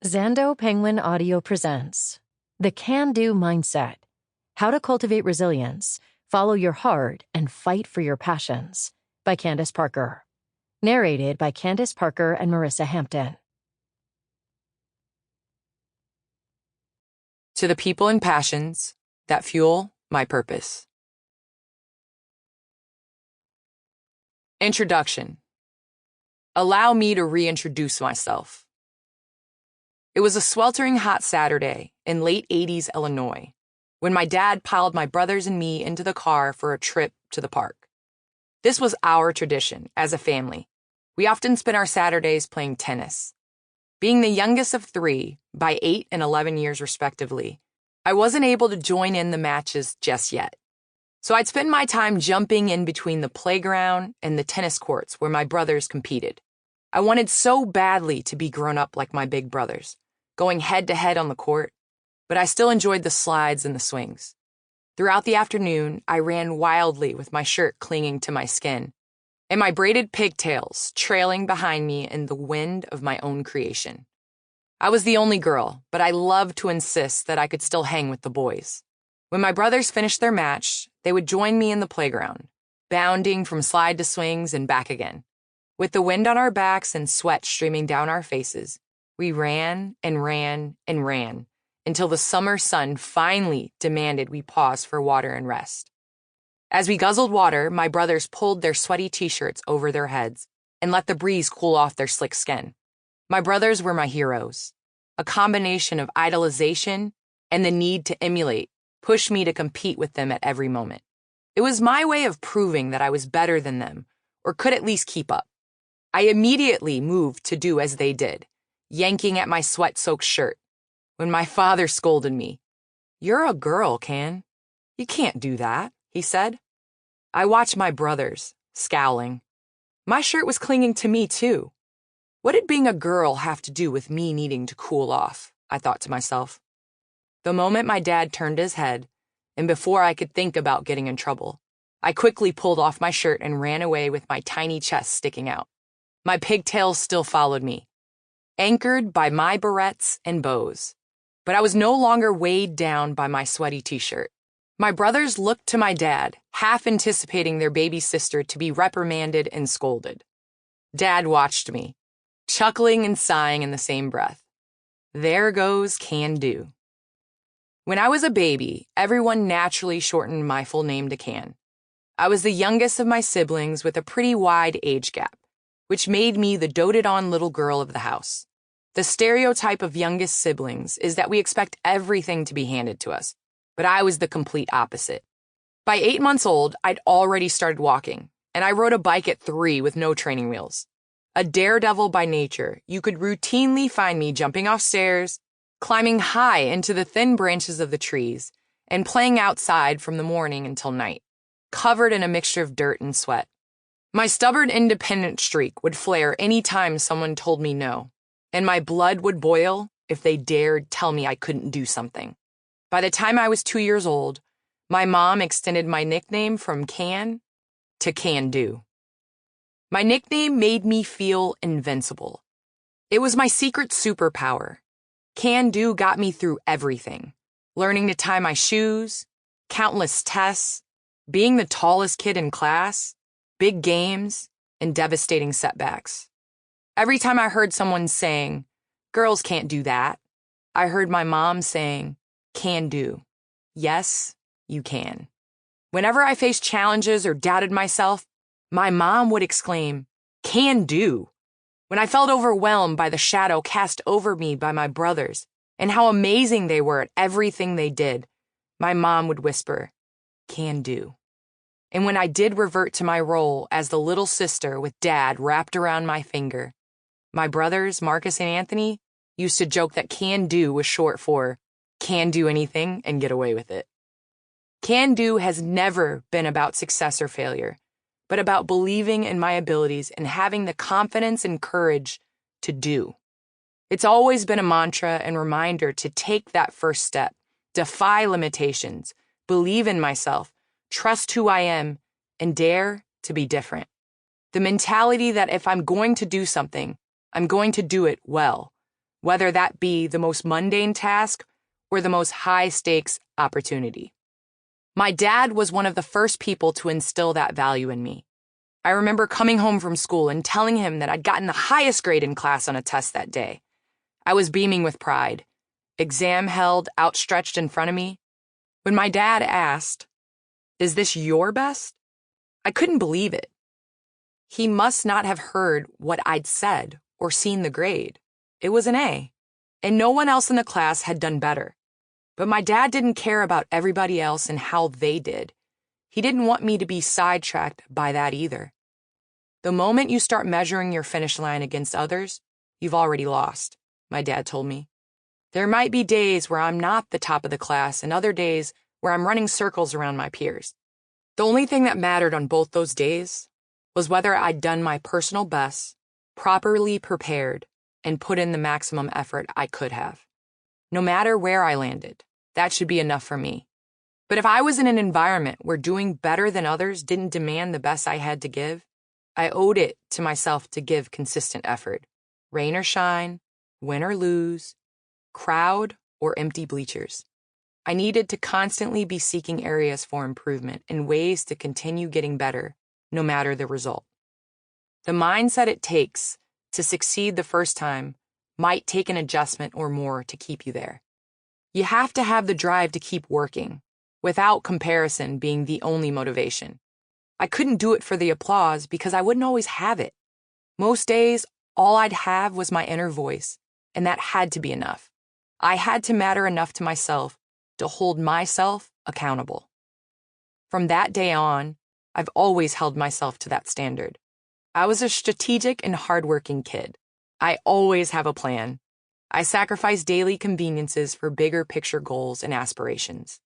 Zando Penguin Audio presents The Can-Do Mindset: How to Cultivate Resilience, Follow Your Heart, and Fight for Your Passions by Candace Parker. Narrated by Candace Parker and Marissa Hampton. To the people and passions that fuel my purpose. Introduction. Allow me to reintroduce myself. It was a sweltering hot Saturday in late 80s Illinois when my dad piled my brothers and me into the car for a trip to the park. This was our tradition as a family. We often spent our Saturdays playing tennis. Being the youngest of three, by 8 and 11 years respectively, I wasn't able to join in the matches just yet. So I'd spend my time jumping in between the playground and the tennis courts where my brothers competed. I wanted so badly to be grown up like my big brothers, going head to head on the court, but I still enjoyed the slides and the swings. Throughout the afternoon, I ran wildly with my shirt clinging to my skin, and my braided pigtails trailing behind me in the wind of my own creation. I was the only girl, but I loved to insist that I could still hang with the boys. When my brothers finished their match, they would join me in the playground, bounding from slide to swings and back again. With the wind on our backs and sweat streaming down our faces, we ran and ran and ran until the summer sun finally demanded we pause for water and rest. As we guzzled water, my brothers pulled their sweaty t-shirts over their heads and let the breeze cool off their slick skin. My brothers were my heroes. A combination of idolization and the need to emulate pushed me to compete with them at every moment. It was my way of proving that I was better than them, or could at least keep up. I immediately moved to do as they did, yanking at my sweat-soaked shirt, when my father scolded me. "You're a girl, Can. You can't do that," he said. I watched my brothers, scowling. My shirt was clinging to me, too. What did being a girl have to do with me needing to cool off? I thought to myself. The moment my dad turned his head, and before I could think about getting in trouble, I quickly pulled off my shirt and ran away with my tiny chest sticking out. My pigtails still followed me, anchored by my barrettes and bows. But I was no longer weighed down by my sweaty t-shirt. My brothers looked to my dad, half anticipating their baby sister to be reprimanded and scolded. Dad watched me, chuckling and sighing in the same breath. There goes Can Do. When I was a baby, everyone naturally shortened my full name to Can. I was the youngest of my siblings with a pretty wide age gap, which made me the doted-on little girl of the house. The stereotype of youngest siblings is that we expect everything to be handed to us, but I was the complete opposite. By 8 months old, I'd already started walking, and I rode a bike at 3 with no training wheels. A daredevil by nature, you could routinely find me jumping off stairs, climbing high into the thin branches of the trees, and playing outside from the morning until night, covered in a mixture of dirt and sweat. My stubborn independent streak would flare any time someone told me no, and my blood would boil if they dared tell me I couldn't do something. By the time I was 2 years old, my mom extended my nickname from Can to Can Do. My nickname made me feel invincible. It was my secret superpower. Can Do got me through everything. Learning to tie my shoes, countless tests, being the tallest kid in class, big games, and devastating setbacks. Every time I heard someone saying, "Girls can't do that," I heard my mom saying, "Can do. Yes, you can." Whenever I faced challenges or doubted myself, my mom would exclaim, "Can do." When I felt overwhelmed by the shadow cast over me by my brothers and how amazing they were at everything they did, my mom would whisper, "Can do." And when I did revert to my role as the little sister with dad wrapped around my finger, my brothers, Marcus and Anthony, used to joke that Can Do was short for can do anything and get away with it. Can Do has never been about success or failure, but about believing in my abilities and having the confidence and courage to do. It's always been a mantra and reminder to take that first step, defy limitations, believe in myself, trust who I am, and dare to be different. The mentality that if I'm going to do something, I'm going to do it well, whether that be the most mundane task or the most high-stakes opportunity. My dad was one of the first people to instill that value in me. I remember coming home from school and telling him that I'd gotten the highest grade in class on a test that day. I was beaming with pride, exam held outstretched in front of me. When my dad asked, "Is this your best?" I couldn't believe it. He must not have heard what I'd said or seen the grade. It was an A, and no one else in the class had done better. But my dad didn't care about everybody else and how they did. He didn't want me to be sidetracked by that either. The moment you start measuring your finish line against others, you've already lost, my dad told me. There might be days where I'm not the top of the class and other days where I'm running circles around my peers. The only thing that mattered on both those days was whether I'd done my personal best, properly prepared, and put in the maximum effort I could have. No matter where I landed, that should be enough for me. But if I was in an environment where doing better than others didn't demand the best I had to give, I owed it to myself to give consistent effort, rain or shine, win or lose, crowd or empty bleachers. I needed to constantly be seeking areas for improvement and ways to continue getting better, no matter the result. The mindset it takes to succeed the first time might take an adjustment or more to keep you there. You have to have the drive to keep working, without comparison being the only motivation. I couldn't do it for the applause because I wouldn't always have it. Most days, all I'd have was my inner voice, and that had to be enough. I had to matter enough to myself to hold myself accountable. From that day on, I've always held myself to that standard. I was a strategic and hardworking kid. I always have a plan. I sacrifice daily conveniences for bigger picture goals and aspirations.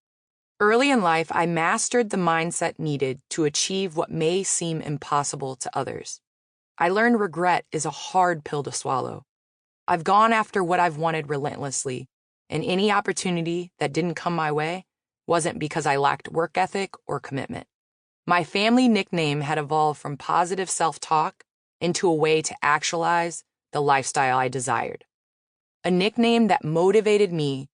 Early in life, I mastered the mindset needed to achieve what may seem impossible to others. I learned regret is a hard pill to swallow. I've gone after what I've wanted relentlessly, and any opportunity that didn't come my way wasn't because I lacked work ethic or commitment. My family nickname had evolved from positive self-talk into a way to actualize the lifestyle I desired. A nickname that motivated me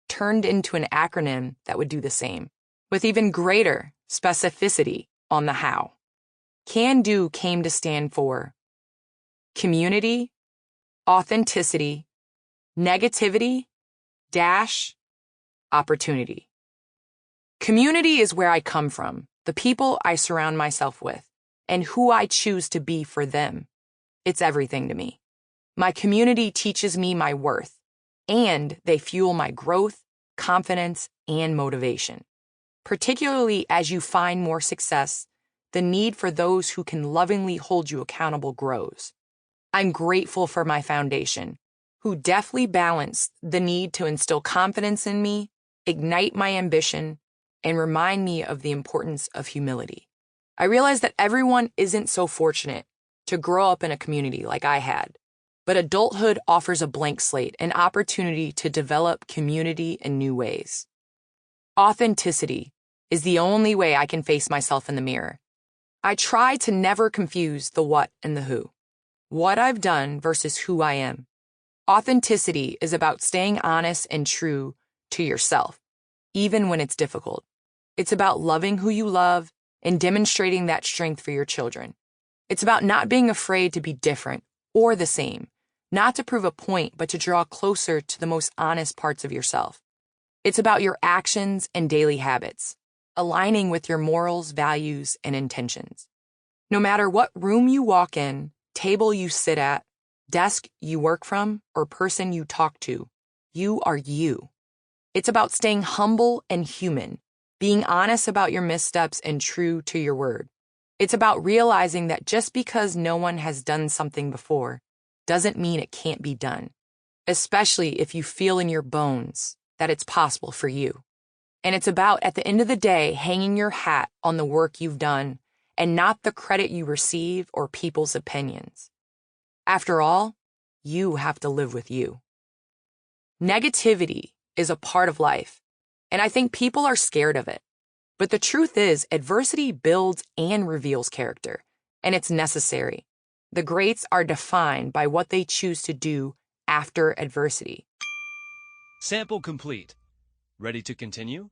turned into an acronym that would do the same, with even greater specificity on the how. CAN-DO came to stand for community, authenticity, negativity, opportunity. Community is where I come from, the people I surround myself with, and who I choose to be for them. It's everything to me. My community teaches me my worth, and they fuel my growth, confidence, and motivation. Particularly as you find more success, the need for those who can lovingly hold you accountable grows. I'm grateful for my foundation, who deftly balanced the need to instill confidence in me, ignite my ambition, and remind me of the importance of humility. I realized that everyone isn't so fortunate to grow up in a community like I had, but adulthood offers a blank slate, an opportunity to develop community in new ways. Authenticity is the only way I can face myself in the mirror. I try to never confuse the what and the who, what I've done versus who I am. Authenticity is about staying honest and true to yourself, even when it's difficult. It's about loving who you love and demonstrating that strength for your children. It's about not being afraid to be different or the same, not to prove a point, but to draw closer to the most honest parts of yourself. It's about your actions and daily habits, aligning with your morals, values, and intentions. No matter what room you walk in, table you sit at, desk you work from, or person you talk to, you are you. It's about staying humble and human, being honest about your missteps and true to your word. It's about realizing that just because no one has done something before doesn't mean it can't be done, especially if you feel in your bones that it's possible for you. And it's about, at the end of the day, hanging your hat on the work you've done and not the credit you receive or people's opinions. After all, you have to live with you. Negativity is a part of life, and I think people are scared of it. But the truth is, adversity builds and reveals character, and it's necessary. The greats are defined by what they choose to do after adversity. Sample complete. Ready to continue?